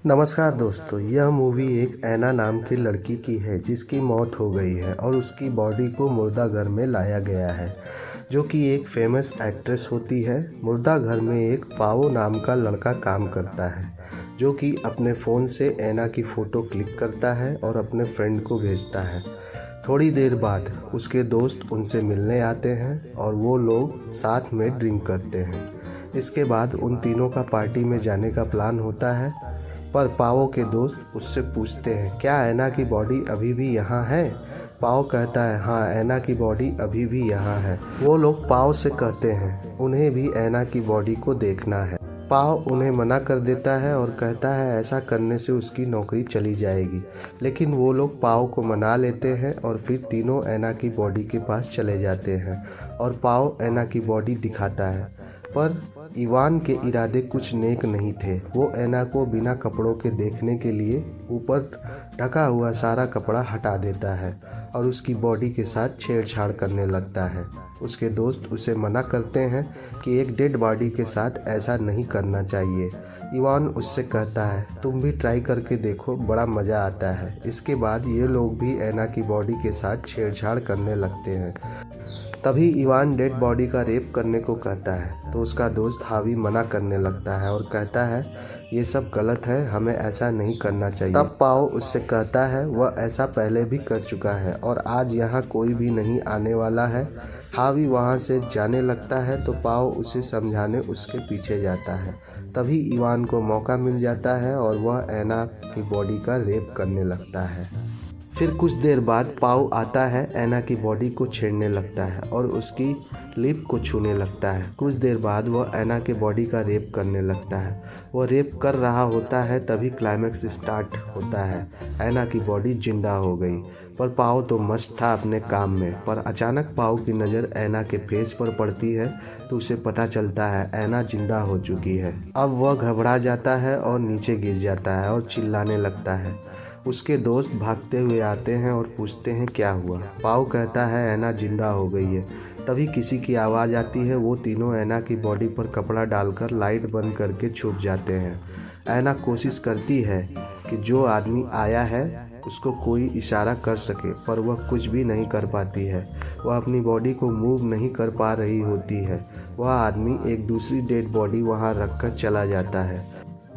नमस्कार दोस्तों, यह मूवी एक ऐना नाम की लड़की की है जिसकी मौत हो गई है और उसकी बॉडी को मुर्दा घर में लाया गया है, जो कि एक फेमस एक्ट्रेस होती है। मुर्दा घर में एक पाओ नाम का लड़का काम करता है, जो कि अपने फ़ोन से ऐना की फ़ोटो क्लिक करता है और अपने फ्रेंड को भेजता है। थोड़ी देर बाद उसके दोस्त उनसे मिलने आते हैं और वो लोग साथ में ड्रिंक करते हैं। इसके बाद उन तीनों का पार्टी में जाने का प्लान होता है, पर पाओ के दोस्त उससे पूछते हैं, क्या ऐना की बॉडी अभी भी यहाँ है? पाओ कहता है, हाँ, ऐना की बॉडी अभी भी यहाँ है। वो लोग पाओ से कहते हैं उन्हें भी ऐना की बॉडी को देखना है। पाओ उन्हें मना कर देता है और कहता है ऐसा करने से उसकी नौकरी चली जाएगी, लेकिन वो लोग पाओ को मना लेते हैं और फिर तीनों ऐना की बॉडी के पास चले जाते हैं और पाओ ऐना की बॉडी दिखाता है। पर इवान के इरादे कुछ नेक नहीं थे। वो ऐना को बिना कपड़ों के देखने के लिए ऊपर ढका हुआ सारा कपड़ा हटा देता है और उसकी बॉडी के साथ छेड़छाड़ करने लगता है। उसके दोस्त उसे मना करते हैं कि एक डेड बॉडी के साथ ऐसा नहीं करना चाहिए। इवान उससे कहता है, तुम भी ट्राई करके देखो, बड़ा मज़ा आता है। इसके बाद ये लोग भी ऐना की बॉडी के साथ छेड़छाड़ करने लगते हैं। तभी इवान डेड बॉडी का रेप करने को कहता है, तो उसका दोस्त हावी मना करने लगता है और कहता है ये सब गलत है, हमें ऐसा नहीं करना चाहिए। तब पाओ उससे कहता है वह ऐसा पहले भी कर चुका है और आज यहाँ कोई भी नहीं आने वाला है। हावी वहाँ से जाने लगता है तो पाओ उसे समझाने उसके पीछे जाता है। तभी इवान को मौका मिल जाता है और वह ऐना की बॉडी का रेप करने लगता है। फिर कुछ देर बाद पाओ आता है, ऐना की बॉडी को छेड़ने लगता है और उसकी लिप को छूने लगता है। कुछ देर बाद वह ऐना के बॉडी का रेप करने लगता है। वह रेप कर रहा होता है, तभी क्लाइमैक्स स्टार्ट होता है। ऐना की बॉडी जिंदा हो गई, पर पाओ तो मस्त था अपने काम में। पर अचानक पाओ की नज़र ऐना के फेस पर पड़ती है तो उसे पता चलता है ऐना जिंदा हो चुकी है। अब वह घबरा जाता है और नीचे गिर जाता है और चिल्लाने लगता है। उसके दोस्त भागते हुए आते हैं और पूछते हैं क्या हुआ। पाओ कहता है ऐना जिंदा हो गई है। तभी किसी की आवाज़ आती है। वो तीनों ऐना की बॉडी पर कपड़ा डालकर लाइट बंद करके छुप जाते हैं। ऐना कोशिश करती है कि जो आदमी आया है उसको कोई इशारा कर सके, पर वह कुछ भी नहीं कर पाती है। वह अपनी बॉडी को मूव नहीं कर पा रही होती है। वह आदमी एक दूसरी डेड बॉडी वहाँ रखकर चला जाता है।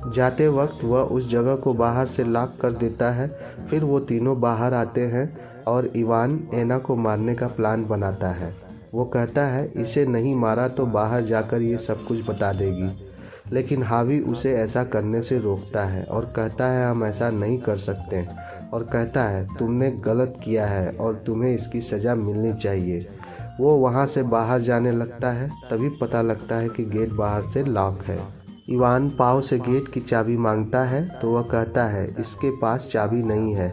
जाते वक्त वह उस जगह को बाहर से लॉक कर देता है। फिर वो तीनों बाहर आते हैं और इवान ऐना को मारने का प्लान बनाता है। वो कहता है इसे नहीं मारा तो बाहर जाकर ये सब कुछ बता देगी, लेकिन हावी उसे ऐसा करने से रोकता है और कहता है हम ऐसा नहीं कर सकते, और कहता है तुमने गलत किया है और तुम्हें इसकी सज़ा मिलनी चाहिए। वो वहाँ से बाहर जाने लगता है। तभी पता लगता है कि गेट बाहर से लॉक है। इवान पाओ से गेट की चाबी मांगता है तो वह कहता है इसके पास चाबी नहीं है।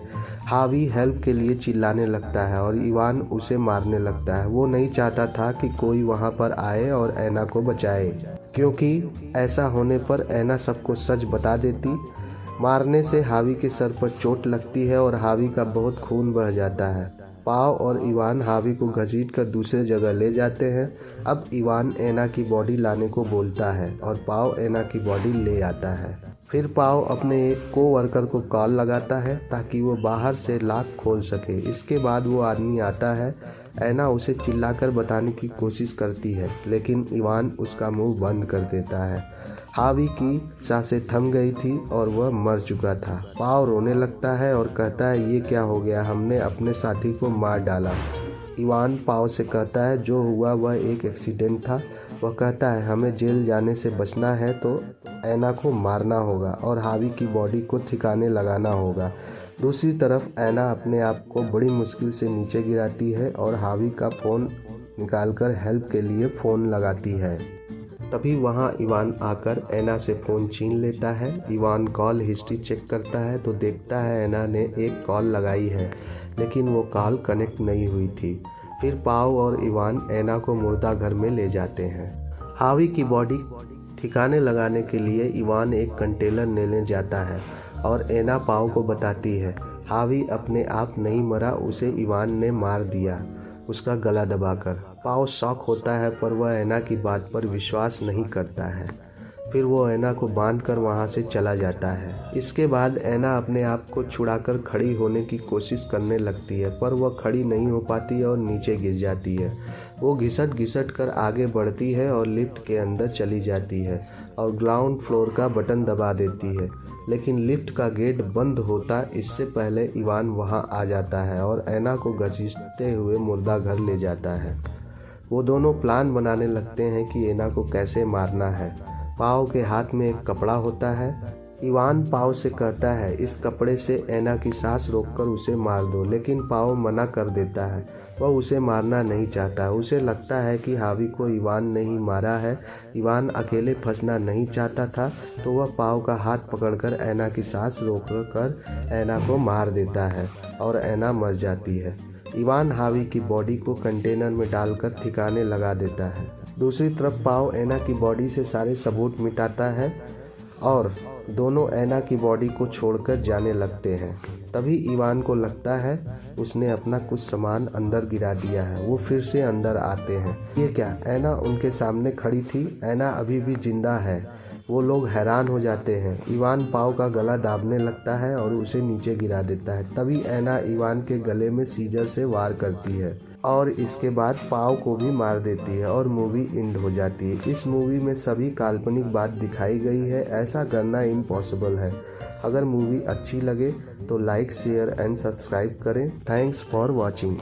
हावी हेल्प के लिए चिल्लाने लगता है और इवान उसे मारने लगता है। वो नहीं चाहता था कि कोई वहां पर आए और ऐना को बचाए, क्योंकि ऐसा होने पर ऐना सबको सच बता देती। मारने से हावी के सर पर चोट लगती है और हावी का बहुत खून बह जाता है। पाओ और इवान हावी को घसीटकर दूसरे जगह ले जाते हैं। अब इवान ऐना की बॉडी लाने को बोलता है और पाओ ऐना की बॉडी ले आता है। फिर पाओ अपने एक कोवर्कर को कॉल लगाता है ताकि वो बाहर से लॉक खोल सके। इसके बाद वो आदमी आता है। ऐना उसे चिल्लाकर बताने की कोशिश करती है, लेकिन इवान उसका मुंह बंद कर देता है। हावी की सांसें थम गई थी और वह मर चुका था। पाओ रोने लगता है और कहता है ये क्या हो गया, हमने अपने साथी को मार डाला। इवान पाओ से कहता है जो हुआ वह एक एक्सीडेंट था। वह कहता है हमें जेल जाने से बचना है तो ऐना को मारना होगा और हावी की बॉडी को ठिकाने लगाना होगा। दूसरी तरफ ऐना अपने आप को बड़ी मुश्किल से नीचे गिराती है और हावी का फ़ोन निकालकर हेल्प के लिए फ़ोन लगाती है। तभी वहां इवान आकर ऐना से फ़ोन छीन लेता है। इवान कॉल हिस्ट्री चेक करता है तो देखता है ऐना ने एक कॉल लगाई है, लेकिन वो कॉल कनेक्ट नहीं हुई थी। फिर पाओ और इवान ऐना को मुर्दा घर में ले जाते हैं। हावी की बॉडी ठिकाने लगाने के लिए इवान एक कंटेनर लेने जाता है और ऐना पाओ को बताती है हावी अपने आप नहीं मरा, उसे इवान ने मार दिया उसका गला दबाकर। पाओ शॉक होता है, पर वह ऐना की बात पर विश्वास नहीं करता है। फिर वो ऐना को बांधकर वहाँ से चला जाता है। इसके बाद ऐना अपने आप को छुड़ाकर खड़ी होने की कोशिश करने लगती है, पर वह खड़ी नहीं हो पाती और नीचे गिर जाती है। वो घिसट घिसट कर आगे बढ़ती है और लिफ्ट के अंदर चली जाती है और ग्राउंड फ्लोर का बटन दबा देती है, लेकिन लिफ्ट का गेट बंद होता इससे पहले इवान वहां आ जाता है और ऐना को घसीटते हुए मुर्दा घर ले जाता है। वो दोनों प्लान बनाने लगते हैं कि ऐना को कैसे मारना है। पाव के हाथ में एक कपड़ा होता है। इवान पाव से कहता है इस कपड़े से ऐना की सांस रोककर उसे मार दो, लेकिन पाव मना कर देता है। वह उसे मारना नहीं चाहता। उसे लगता है कि हावी को इवान ने ही मारा है। इवान अकेले फंसना नहीं चाहता था, तो वह पाव का हाथ पकड़कर ऐना की सांस रोककर ऐना को मार देता है और ऐना मर जाती है। इवान हावी की बॉडी को कंटेनर में डालकर ठिकाने लगा देता है। दूसरी तरफ पाव ऐना की बॉडी से सारे सबूत मिटाता है और दोनों ऐना की बॉडी को छोड़कर जाने लगते हैं। तभी इवान को लगता है उसने अपना कुछ सामान अंदर गिरा दिया है। वो फिर से अंदर आते हैं। ये क्या, ऐना उनके सामने खड़ी थी। ऐना अभी भी जिंदा है। वो लोग हैरान हो जाते हैं। इवान पाव का गला दाबने लगता है और उसे नीचे गिरा देता है। तभी ऐना इवान के गले में सीजर से वार करती है और इसके बाद पाव को भी मार देती है और मूवी एंड हो जाती है। इस मूवी में सभी काल्पनिक बात दिखाई गई है। ऐसा करना इम्पॉसिबल है। अगर मूवी अच्छी लगे तो लाइक, शेयर एंड सब्सक्राइब करें। Thanks for watching.